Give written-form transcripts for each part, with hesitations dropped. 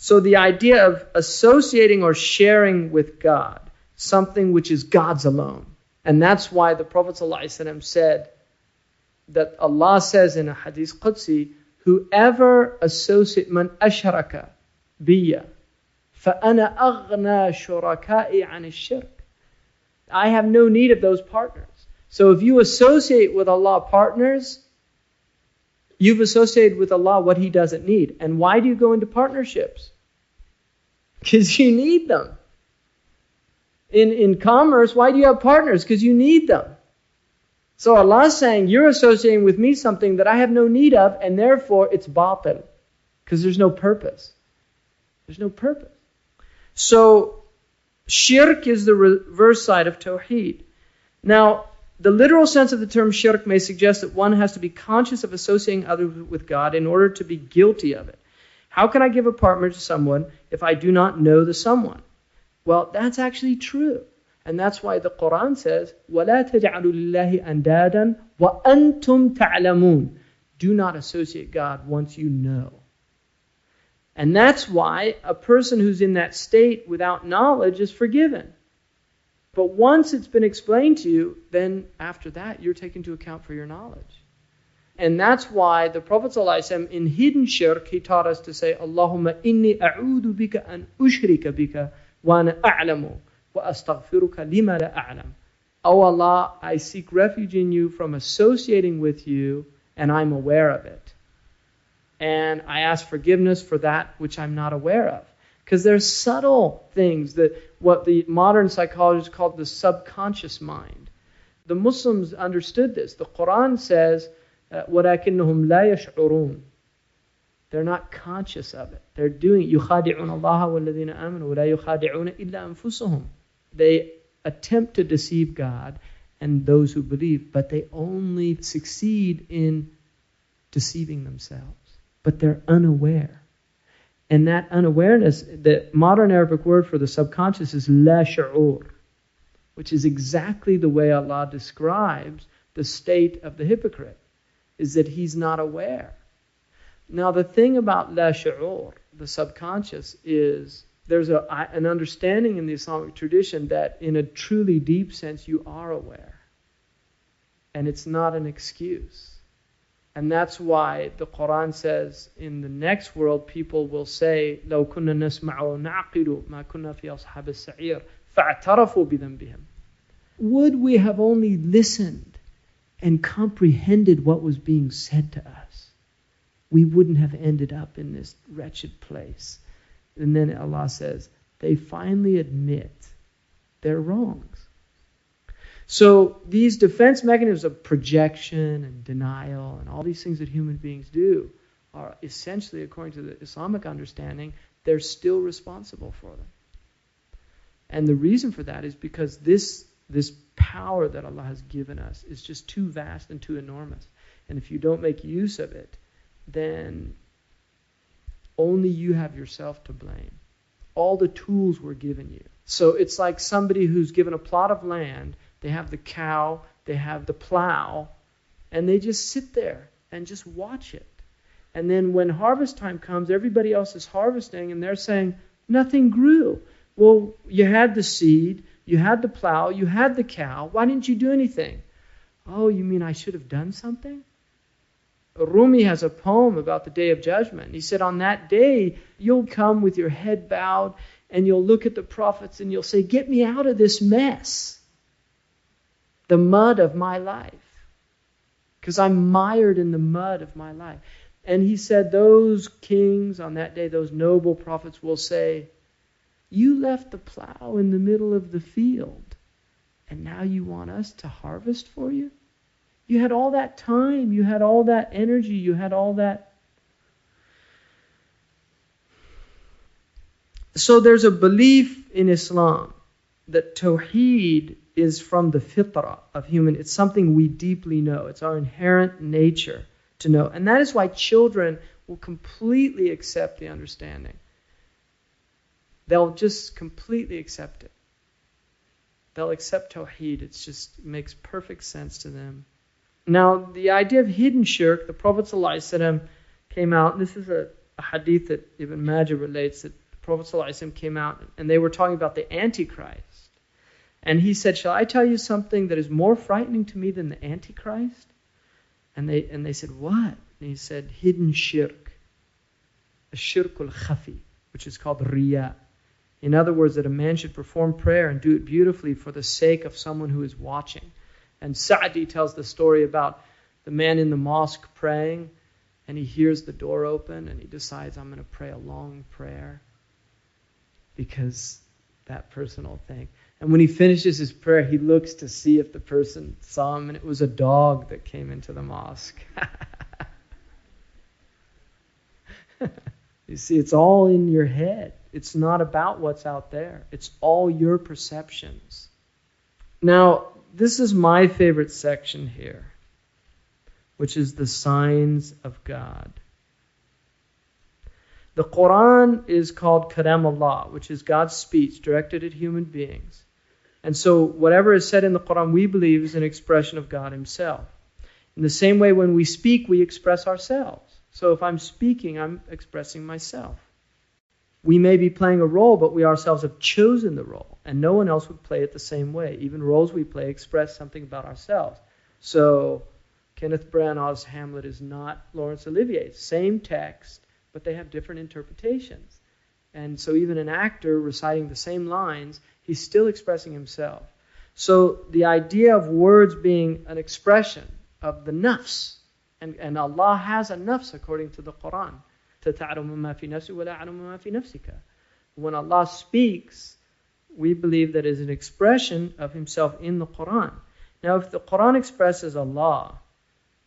So the idea of associating or sharing with God something which is God's alone. And that's why the Prophet ﷺ said that Allah says in a hadith Qudsi, whoever associates man ashraka biya, فَأَنَا أَغْنَى شُرَكَائِ عَنِ الشِّرْكِ. I have no need of those partners. So if you associate with Allah partners, you've associated with Allah what He doesn't need. And why do you go into partnerships? Because you need them. In commerce, why do you have partners? Because you need them. So Allah is saying, you're associating with me something that I have no need of, and therefore it's batil. Because there's no purpose. There's no purpose. So, shirk is the reverse side of tawheed. Now, the literal sense of the term shirk may suggest that one has to be conscious of associating others with God in order to be guilty of it. How can I give a partner to someone if I do not know the someone? Well, that's actually true. And that's why the Quran says, وَلَا تَجْعَلُوا لِلَّهِ أَنْدَادًا وَأَنْتُمْ تَعْلَمُونَ. Do not associate God once you know. And that's why a person who's in that state without knowledge is forgiven. But once it's been explained to you, then after that, you're taken into account for your knowledge. And that's why the Prophet ﷺ, in hidden shirk, he taught us to say, Allahumma inni a'udhu bika an ushrika bika wa ana a'lamu wa astaghfiruka lima la a'lam. Oh Allah, I seek refuge in you from associating with you, and I'm aware of it. And I ask forgiveness for that which I'm not aware of. Because there's subtle things, that what the modern psychologists call the subconscious mind. The Muslims understood this. The Quran says, وَلَكِنَّهُمْ لَا يَشْعُرُونَ. They're not conscious of it. They're doing it. يُخَادِعُونَ اللَّهَ وَالَّذِينَ آمَنُوا وَلَا يُخَادِعُونَ إِلَّا أَنفُسَهُم. They attempt to deceive God and those who believe, but they only succeed in deceiving themselves. But they're unaware. And that unawareness, the modern Arabic word for the subconscious is la shu'ur, which is exactly the way Allah describes the state of the hypocrite, is that he's not aware. Now the thing about la shu'ur, the subconscious, is there's an understanding in the Islamic tradition that in a truly deep sense you are aware. And it's not an excuse. And that's why the Quran says in the next world people will say, لَوْ كُنَّا نَسْمَعُ وَنَعْقِلُ مَا كُنَّا فِي أَصْحَابِ السَّعِيرِ فَاعْتَرَفُوا بِذَنْبِهِمْ. Would we have only listened and comprehended what was being said to us, we wouldn't have ended up in this wretched place. And then Allah says, they finally admit their wrongs. So these defense mechanisms of projection and denial and all these things that human beings do are essentially, according to the Islamic understanding, they're still responsible for them. And the reason for that is because this power that Allah has given us is just too vast and too enormous. And if you don't make use of it, then only you have yourself to blame. All the tools were given you. So it's like somebody who's given a plot of land. They have the cow, they have the plow, and they just sit there and just watch it. And then when harvest time comes, everybody else is harvesting, and they're saying, nothing grew. Well, you had the seed, you had the plow, you had the cow. Why didn't you do anything? Oh, you mean I should have done something? Rumi has a poem about the Day of Judgment. He said, on that day, you'll come with your head bowed, and you'll look at the prophets, and you'll say, get me out of this mess. The mud of my life. Because I'm mired in the mud of my life. And he said those kings on that day, those noble prophets will say, you left the plow in the middle of the field, and now you want us to harvest for you? You had all that time, you had all that energy, you had all that. So there's a belief in Islam that Tawheed is from the fitrah of human. It's something we deeply know. It's our inherent nature to know. And that is why children will completely accept the understanding. They'll just completely accept it. They'll accept Tawheed. It just makes perfect sense to them. Now, the idea of hidden shirk, the Prophet ﷺ came out, and this is a a hadith that Ibn Majah relates that the Prophet ﷺ came out and they were talking about the Antichrist. And he said, shall I tell you something that is more frightening to me than the Antichrist? And they said, what? And he said, hidden shirk. Shirkul khafi, which is called riya. In other words, that a man should perform prayer and do it beautifully for the sake of someone who is watching. And Sa'di tells the story about the man in the mosque praying, and he hears the door open, and he decides, I'm going to pray a long prayer because that person will think. And when he finishes his prayer, he looks to see if the person saw him, and it was a dog that came into the mosque. You see, it's all in your head. It's not about what's out there. It's all your perceptions. Now, this is my favorite section here, which is the signs of God. The Quran is called Kalam Allah, which is God's speech directed at human beings. And so whatever is said in the Quran, we believe is an expression of God Himself. In the same way, when we speak, we express ourselves. So if I'm speaking, I'm expressing myself. We may be playing a role, but we ourselves have chosen the role, and no one else would play it the same way. Even roles we play express something about ourselves. So Kenneth Branagh's Hamlet is not Laurence Olivier's. Same text, but they have different interpretations. And so even an actor reciting the same lines, he's still expressing himself. So the idea of words being an expression of the nafs, and Allah has a nafs according to the Quran. When Allah speaks, we believe that is an expression of Himself in the Quran. Now, if the Quran expresses Allah,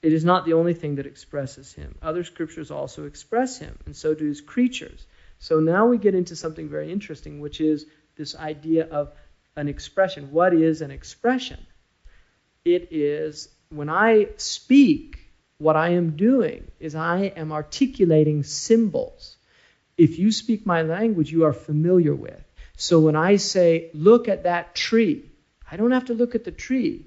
it is not the only thing that expresses Him. Other scriptures also express Him, and so do His creatures. So now we get into something very interesting, which is this idea of an expression. What is an expression? It is, when I speak, what I am doing is I am articulating symbols. If you speak my language, you are familiar with. So when I say, look at that tree, I don't have to look at the tree.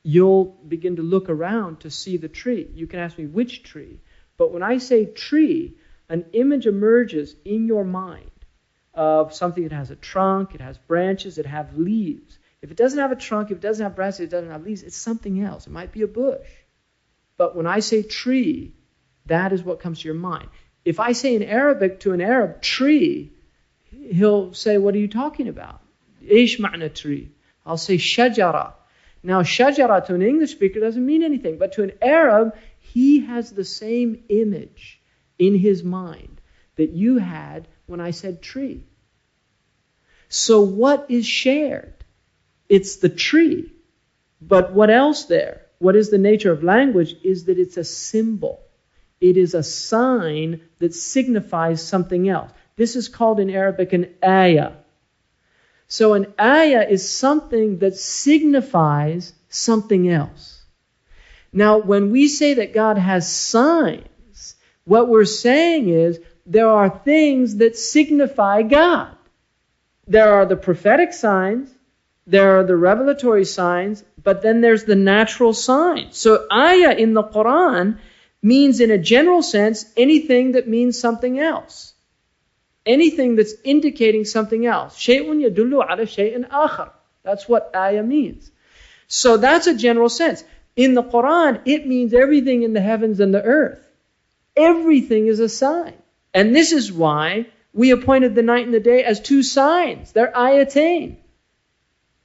You'll begin to look around to see the tree. You can ask me which tree. But when I say tree, an image emerges in your mind of something that has a trunk, it has branches, it has leaves. If it doesn't have a trunk, if it doesn't have branches, it doesn't have leaves, it's something else. It might be a bush. But when I say tree, that is what comes to your mind. If I say in Arabic to an Arab, tree, he'll say, what are you talking about? Ish ma'na tree. I'll say shajara. Now shajara to an English speaker doesn't mean anything, but to an Arab, he has the same image in his mind that you had when I said tree. So what is shared? It's the tree. But what else there? What is the nature of language is that it's a symbol. It is a sign that signifies something else. This is called in Arabic an ayah. So an ayah is something that signifies something else. Now, when we say that God has signs, what we're saying is there are things that signify God. There are the prophetic signs, there are the revelatory signs, but then there's the natural signs. So ayah in the Quran means in a general sense anything that means something else. Anything that's indicating something else. Shay'un yadullu ala shay'in akhar. That's what ayah means. So that's a general sense. In the Quran, it means everything in the heavens and the earth. Everything is a sign. And this is why we appointed the night and the day as two signs. They're ayatain.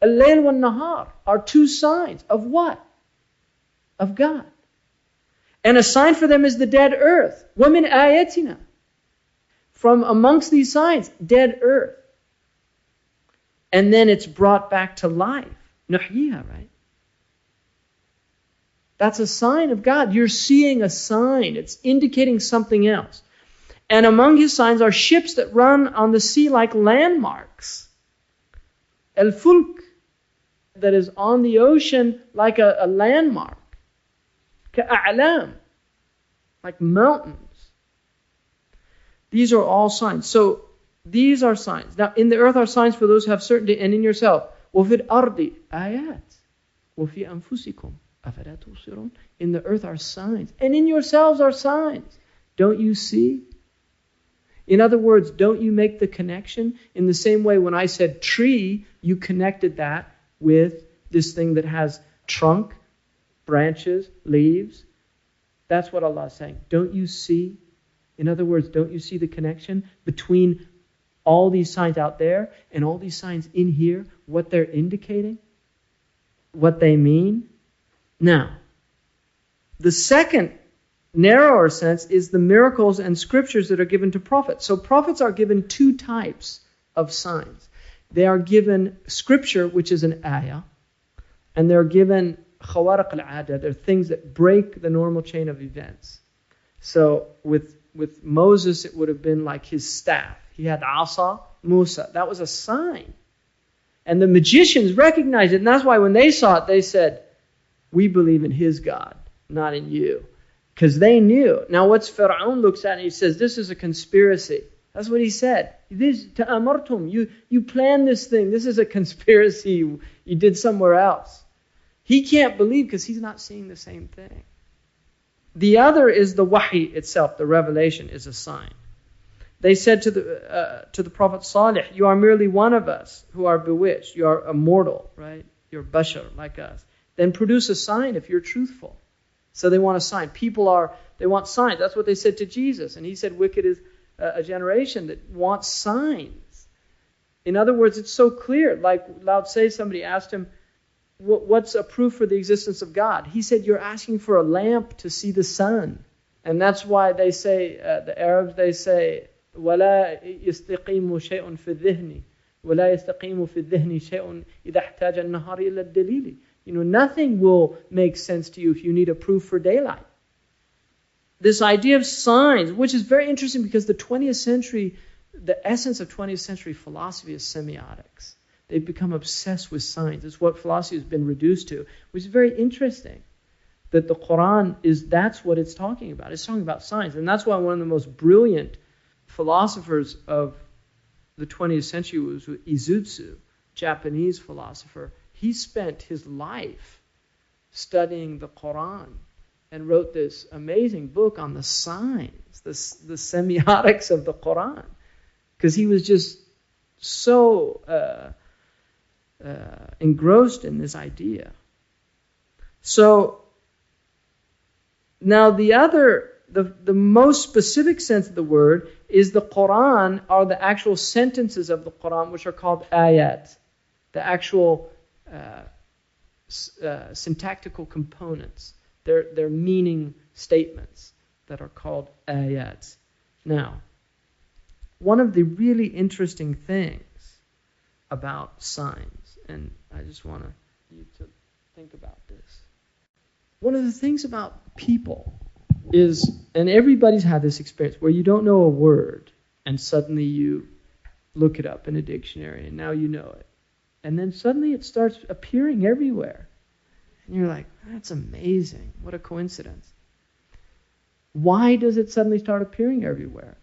Al-layl wal-nahar are two signs of what? Of God. And a sign for them is the dead earth. وَمِنْ آيَاتِنَا. From amongst these signs, dead earth. And then it's brought back to life. Nuhyiha, right? That's a sign of God. You're seeing a sign. It's indicating something else. And among His signs are ships that run on the sea like landmarks. Al-fulk, that is on the ocean like a landmark. Ka'a'lam, like mountains. These are all signs. So these are signs. Now in the earth are signs for those who have certainty, and in yourself. وَفِي الْأَرْضِ آيَاتٍ وَفِي أَنفُسِكُمْ أَفَلَا تُبْصِرُونَ. In the earth are signs, and in yourselves are signs. Don't you see? In other words, don't you make the connection? In the same way when I said tree, you connected that with this thing that has trunk, branches, leaves. That's what Allah is saying. Don't you see? In other words, don't you see the connection between all these signs out there and all these signs in here, what they're indicating, what they mean? Now, the second narrower sense is the miracles and scriptures that are given to prophets. So prophets are given two types of signs. They are given scripture, which is an ayah, and they're given khawaraq al-'ada. They're things that break the normal chain of events. So with Moses, it would have been like his staff. He had asa, Musa. That was a sign. And the magicians recognized it, and that's why when they saw it, they said, we believe in his God, not in you. Because they knew. Now what's Fir'aun looks at and he says, this is a conspiracy. That's what he said. This ta'amartum, you planned this thing. This is a conspiracy you did somewhere else. He can't believe because he's not seeing the same thing. The other is the wahi itself, the revelation is a sign. They said to the Prophet Salih, you are merely one of us who are bewitched. You are a mortal, right? You're bashar like us. Then produce a sign if you're truthful. So they want a sign. They want signs. That's what they said to Jesus. And he said, wicked is a generation that wants signs. In other words, it's so clear. Like Lao Tse, somebody asked him, what's a proof for the existence of God? He said, you're asking for a lamp to see the sun. And that's why they say, the Arabs, they say, وَلَا يَسْتَقِيمُ شَيْءٌ فِي الذِّهْنِ وَلَا يَسْتَقِيمُ فِي الذِّهْنِ شَيْءٌ إِذَا احْتَاجَ النَّهَارِ إِلَى الدَّلِيلِ. Nothing will make sense to you if you need a proof for daylight. This idea of signs, which is very interesting because the 20th century, the essence of 20th century philosophy is semiotics. They've become obsessed with signs. It's what philosophy has been reduced to, which is very interesting. That the Quran that's what it's talking about. It's talking about signs. And that's why one of the most brilliant philosophers of the 20th century was Izutsu, Japanese philosopher. He spent his life studying the Quran and wrote this amazing book on the signs, the semiotics of the Quran. Because he was just so engrossed in this idea. So, now the most specific sense of the word is the Quran are the actual sentences of the Quran, which are called ayat. The actual syntactical components. They're meaning statements that are called ayat. Now, one of the really interesting things about signs, and I just want you to think about this. One of the things about people is, and everybody's had this experience, where you don't know a word, and suddenly you look it up in a dictionary, and now you know it. And then suddenly it starts appearing everywhere. And you're like, that's amazing. What a coincidence. Why does it suddenly start appearing everywhere?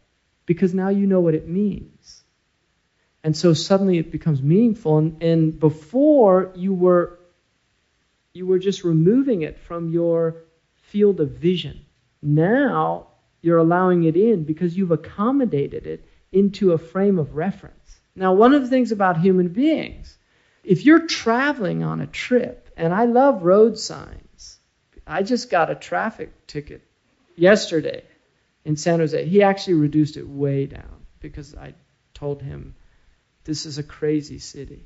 Because now you know what it means. And so suddenly it becomes meaningful. And before you were just removing it from your field of vision. Now you're allowing it in because you've accommodated it into a frame of reference. Now, one of the things about human beings, if you're traveling on a trip, and I love road signs. I just got a traffic ticket yesterday in San Jose. He actually reduced it way down because I told him, this is a crazy city.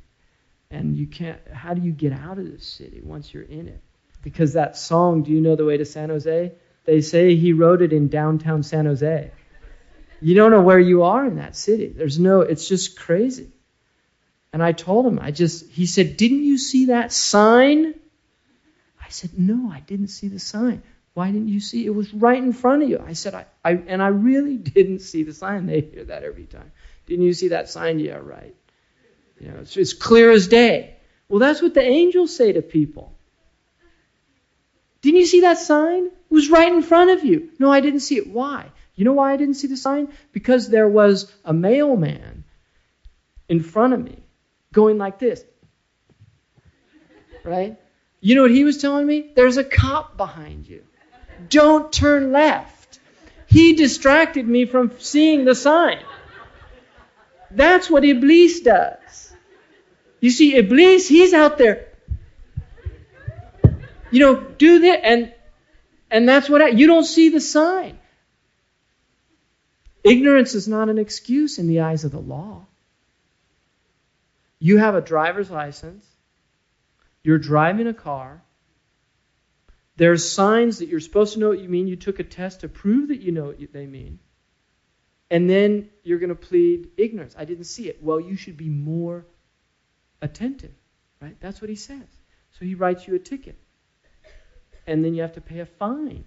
And how do you get out of this city once you're in it? Because that song, Do You Know the Way to San Jose? They say he wrote it in downtown San Jose. You don't know where you are in that city. It's just crazy. And I told him, he said, didn't you see that sign? I said, no, I didn't see the sign. Why didn't you see it? It was right in front of you. I said, I really didn't see the sign. They hear that every time. Didn't you see that sign? Yeah, right. It's clear as day. Well, that's what the angels say to people. Didn't you see that sign? It was right in front of you. No, I didn't see it. Why? You know why I didn't see the sign? Because there was a mailman in front of me going like this. Right? You know what he was telling me? There's a cop behind you. Don't turn left. He distracted me from seeing the sign. That's what Iblis does. You see, Iblis, he's out there. Do that, and that's what you don't see the sign. Ignorance is not an excuse in the eyes of the law. You have a driver's license. You're driving a car. There's signs that you're supposed to know what you mean. You took a test to prove that you know what they mean. And then you're going to plead ignorance. I didn't see it. Well, you should be more attentive, right? That's what he says. So he writes you a ticket. And then you have to pay a fine.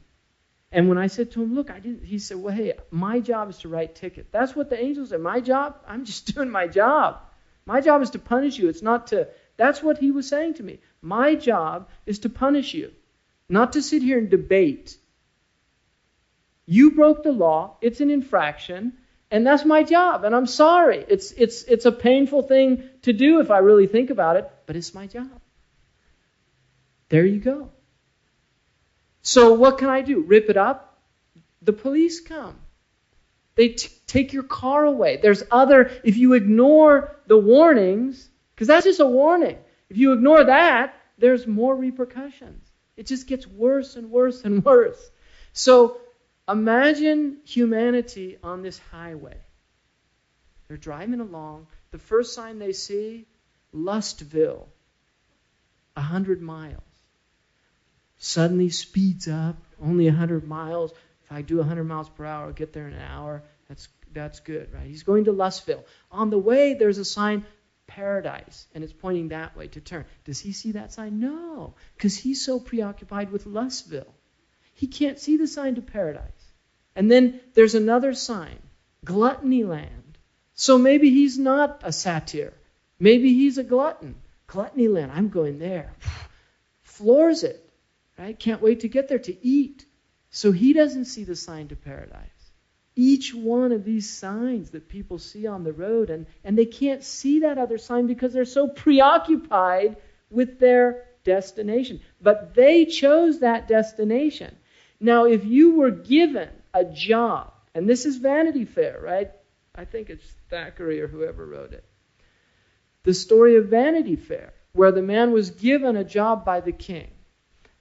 And when I said to him, look, I didn't, he said, well, hey, my job is to write tickets. That's what the angel said. My job? I'm just doing my job. My job is to punish you. It's not to, that's what he was saying to me. My job is to punish you, not to sit here and debate. You broke the law. It's an infraction. And that's my job. And I'm sorry. It's a painful thing to do if I really think about it, but it's my job. There you go. So what can I do? Rip it up? The police come. They take your car away. If you ignore the warnings, because that's just a warning. If you ignore that, there's more repercussions. It just gets worse and worse and worse. So imagine humanity on this highway. They're driving along. The first sign they see, Lustville, 100 miles. Suddenly speeds up, only 100 miles. If I do 100 miles per hour, I'll get there in an hour. That's good, right? He's going to Lustville. On the way, there's a sign, Paradise, and it's pointing that way to turn. Does he see that sign? No, because he's so preoccupied with Lustville. He can't see the sign to Paradise. And then there's another sign, Gluttony Land. So maybe he's not a satyr. Maybe he's a glutton. Gluttony Land, I'm going there. Floors it. Right? Can't wait to get there to eat. So he doesn't see the sign to paradise. Each one of these signs that people see on the road, and they can't see that other sign because they're so preoccupied with their destination. But they chose that destination. Now, if you were given a job, and this is Vanity Fair, right? I think it's Thackeray or whoever wrote it. The story of Vanity Fair, where the man was given a job by the king.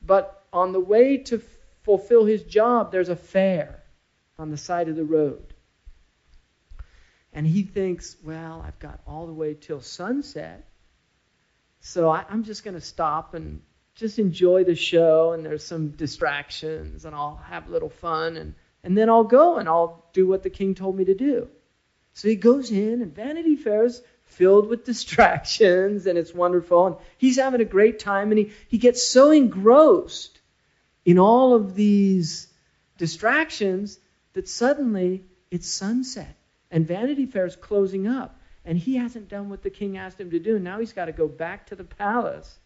But on the way to fulfill his job, there's a fair on the side of the road. And he thinks, well, I've got all the way till sunset. So I'm just going to stop and just enjoy the show. And there's some distractions. And I'll have a little fun. And then I'll go and I'll do what the king told me to do. So he goes in, and Vanity Fair's filled with distractions, and it's wonderful. And he's having a great time, and he gets so engrossed in all of these distractions that suddenly it's sunset, and Vanity Fair is closing up, and he hasn't done what the king asked him to do. Now he's got to go back to the palace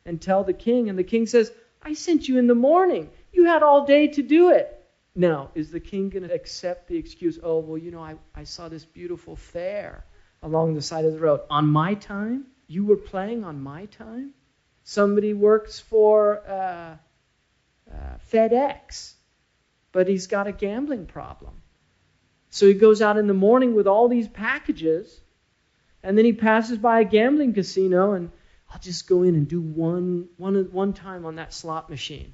and tell the king, and the king says, I sent you in the morning. You had all day to do it. Now, is the king going to accept the excuse, oh, well, I saw this beautiful fair along the side of the road. On my time? You were playing on my time? Somebody works for FedEx, but he's got a gambling problem. So he goes out in the morning with all these packages, and then he passes by a gambling casino, and I'll just go in and do one time on that slot machine.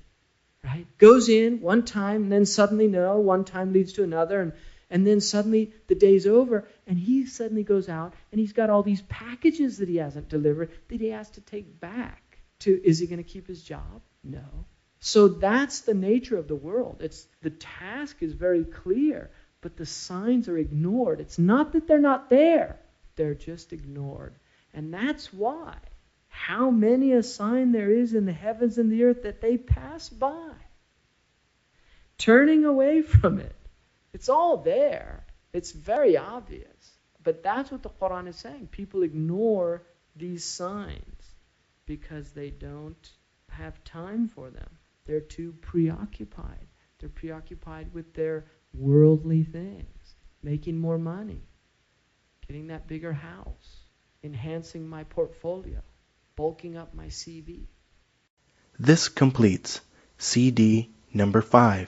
Right? Goes in one time, and then suddenly one time leads to another, and then suddenly the day's over, and he suddenly goes out, and he's got all these packages that he hasn't delivered that he has to take back. Is he going to keep his job? No. So that's the nature of the world. The task is very clear, but the signs are ignored. It's not that they're not there. They're just ignored. And that's why. How many a sign there is in the heavens and the earth that they pass by, turning away from it. It's all there. It's very obvious. But that's what the Quran is saying. People ignore these signs because they don't have time for them. They're too preoccupied. They're preoccupied with their worldly things, making more money, getting that bigger house, enhancing my portfolio, bulking up my CV. This completes CD number 5.